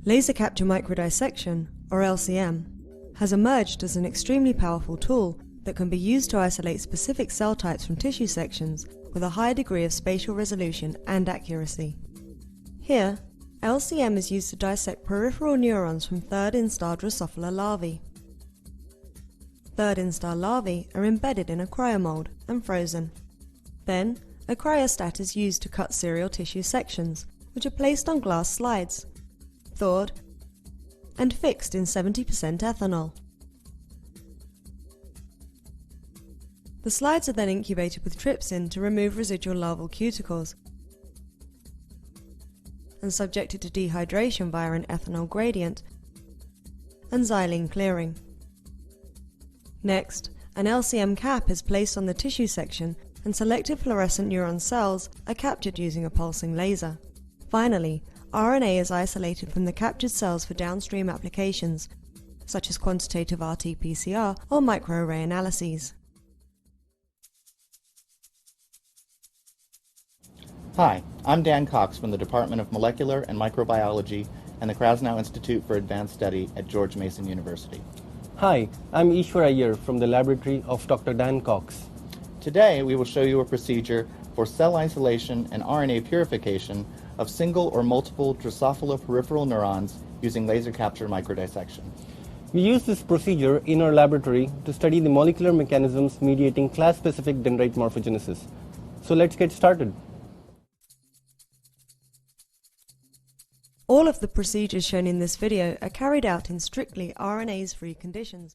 Laser Capture Microdissection, or LCM, has emerged as an extremely powerful tool that can be used to isolate specific cell types from tissue sections with a high degree of spatial resolution and accuracy. Here, LCM is used to dissect peripheral neurons from third Instar Drosophila larvae. Third Instar larvae are embedded in a cryomold and frozen. Then, a cryostat is used to cut serial tissue sections, which are placed on glass slides, thawed, and fixed in 70% ethanol. The slides are then incubated with trypsin to remove residual larval cuticles and subjected to dehydration via an ethanol gradient and xylene clearing. Next, an LCM cap is placed on the tissue section and selected fluorescent neuron cells are captured using a pulsing laser. Finally, RNA is isolated from the captured cells for downstream applications, such as quantitative RT-PCR or microarray analyses. Hi, I'm Dan Cox from the Department of Molecular and Microbiology and the Krasnow Institute for Advanced Study at George Mason University. Hi, I'm Eswar Iyer from the laboratory of Dr. Dan Cox. Today we will show you a procedure for cell isolation and RNA purification of single or multiple Drosophila peripheral neurons using laser capture microdissection. We use this procedure in our laboratory to study the molecular mechanisms mediating class-specific dendrite morphogenesis. So let's get started. All of the procedures shown in this video are carried out in strictly RNase-free conditions.